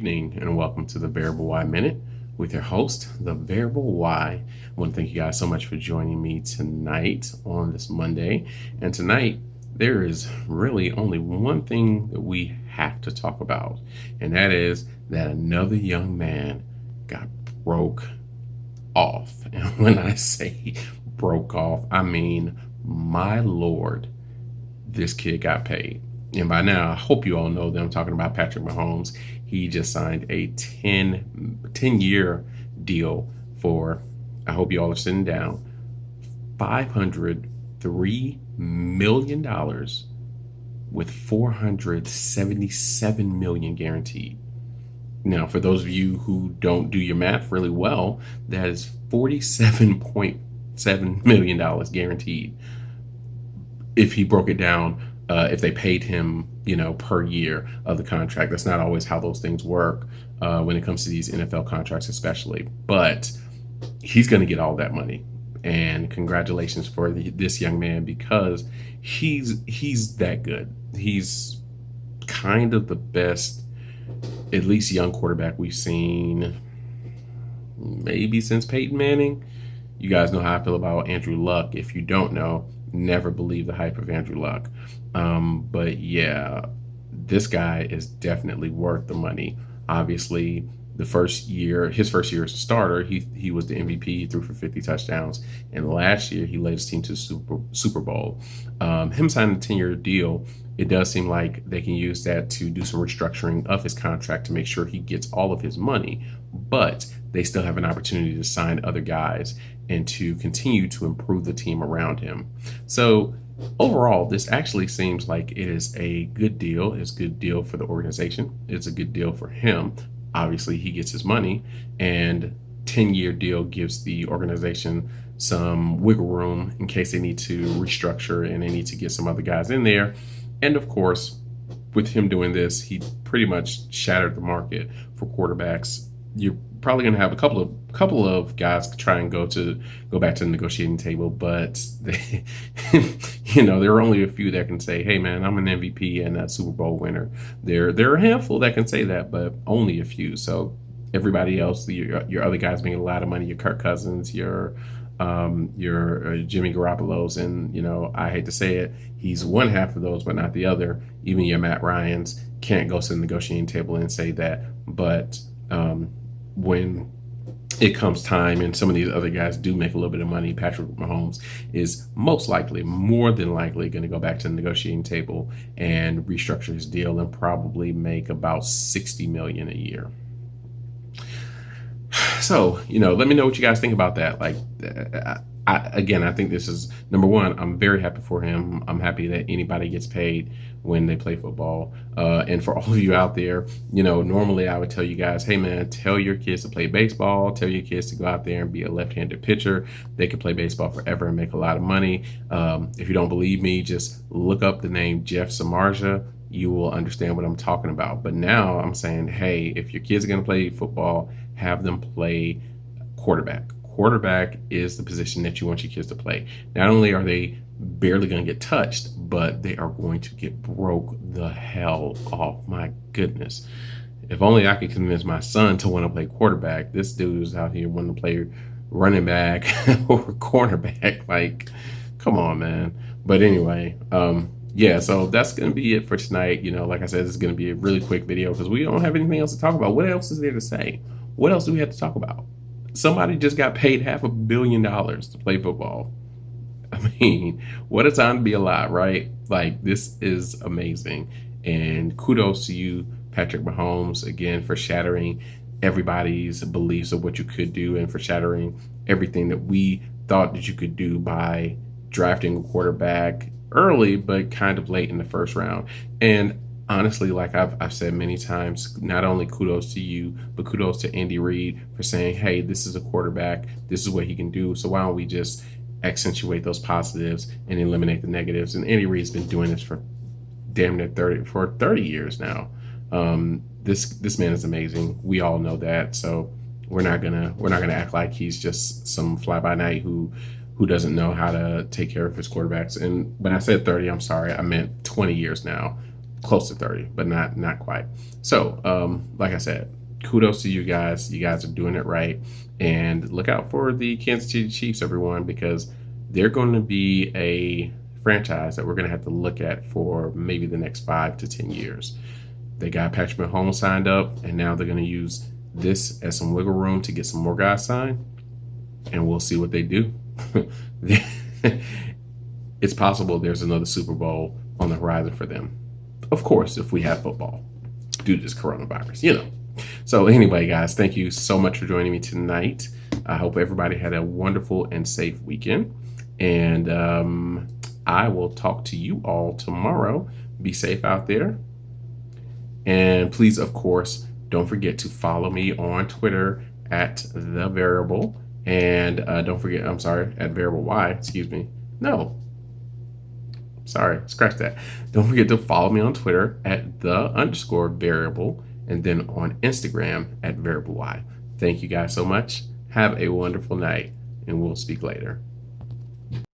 evening, and welcome to the Variable Y Minute with your host, the Variable Y. I want to thank you guys so much for joining me tonight on this Monday. And tonight, there is really only one thing that we have to talk about, and that is that another young man got broke off. And when I say broke off, I mean, my Lord, this kid got paid. And by now, I hope you all know that I'm talking about Patrick Mahomes. He just signed a 10-year deal for, I hope you all are sitting down, $503 million with $477 million guaranteed. Now, for those of you who don't do your math really well, that is $47.7 million guaranteed. If he broke it down, if they paid him, per year of the contract. That's not always how those things work when it comes to these NFL contracts, especially. But he's going to get all that money, and congratulations for this young man, because he's that good. He's kind of the best, at least young quarterback we've seen, maybe since Peyton Manning. You guys know how I feel about Andrew Luck. If you don't know, never believe the hype of Andrew Luck. But yeah, this guy is definitely worth the money. Obviously, his first year as a starter, he was the MVP, threw for 50 touchdowns. And last year, he led his team to the Super Bowl. Him signing a 10-year deal, it does seem like they can use that to do some restructuring of his contract to make sure he gets all of his money. But they still have an opportunity to sign other guys and to continue to improve the team around him. So overall, this actually seems like it is a good deal. It's a good deal for the organization. It's a good deal for him. Obviously, he gets his money, and 10-year deal gives the organization some wiggle room in case they need to restructure and they need to get some other guys in there. And of course, with him doing this, he pretty much shattered the market for quarterbacks. You're probably going to have a couple of guys try and go back to the negotiating table, but there are only a few that can say, "Hey, man, I'm an MVP and a Super Bowl winner." There are a handful that can say that, but only a few. So everybody else, your other guys making a lot of money, your Kirk Cousins, your Jimmy Garoppolo's, and I hate to say it, he's one half of those, but not the other. Even your Matt Ryans can't go to the negotiating table and say that, but when it comes time and some of these other guys do make a little bit of money, Patrick Mahomes is more than likely going to go back to the negotiating table and restructure his deal and probably make about $60 million a year. So, let me know what you guys think about that. Like, I think this is, number one, I'm very happy for him. I'm happy that anybody gets paid when they play football. And for all of you out there, normally I would tell you guys, hey man, tell your kids to play baseball, tell your kids to go out there and be a left-handed pitcher. They can play baseball forever and make a lot of money. If you don't believe me, just look up the name Jeff Samardzija. You will understand what I'm talking about. But now I'm saying, hey, if your kids are going to play football, have them play quarterback. Quarterback is the position that you want your kids to play. Not only are they barely going to get touched, but they are going to get broke the hell off. My goodness. If only I could convince my son to want to play quarterback. This dude is out here wanting to play running back or cornerback. Like, come on, man. But anyway, so that's going to be it for tonight. Like I said, this is going to be a really quick video because we don't have anything else to talk about. What else is there to say? What else do we have to talk about? Somebody just got paid $500 million to play football. I mean, what a time to be alive, right? Like, this is amazing. And kudos to you, Patrick Mahomes, again, for shattering everybody's beliefs of what you could do and for shattering everything that we thought that you could do by drafting a quarterback early, but kind of late in the first round. And honestly, like I've said many times, not only kudos to you, but kudos to Andy Reid for saying, hey, this is a quarterback. This is what he can do. So why don't we just accentuate those positives and eliminate the negatives? And Andy Reid's been doing this for damn near 30 years now. This man is amazing. We all know that. So we're not gonna act like he's just some fly by night who doesn't know how to take care of his quarterbacks. And when I said 30, I'm sorry, I meant 20 years now. close to 30, but not quite. So, like I said, kudos to you guys. You guys are doing it right, and look out for the Kansas City Chiefs, everyone, because they're going to be a franchise that we're going to have to look at for maybe the next 5 to 10 years. They got Patrick Mahomes signed up, and now they're going to use this as some wiggle room to get some more guys signed, and we'll see what they do. It's possible there's another Super Bowl on the horizon for them. Of course, if we have football due to this coronavirus. So anyway, guys, thank you so much for joining me tonight. I hope everybody had a wonderful and safe weekend. And I will talk to you all tomorrow. Be safe out there. And please, of course, don't forget to follow me on Twitter at The Variable. And don't forget, at Variable Y, excuse me. No. Sorry, scratch that. Don't forget to follow me on Twitter at @the_variable and then on Instagram at Variable Y. Thank you guys so much. Have a wonderful night, and we'll speak later.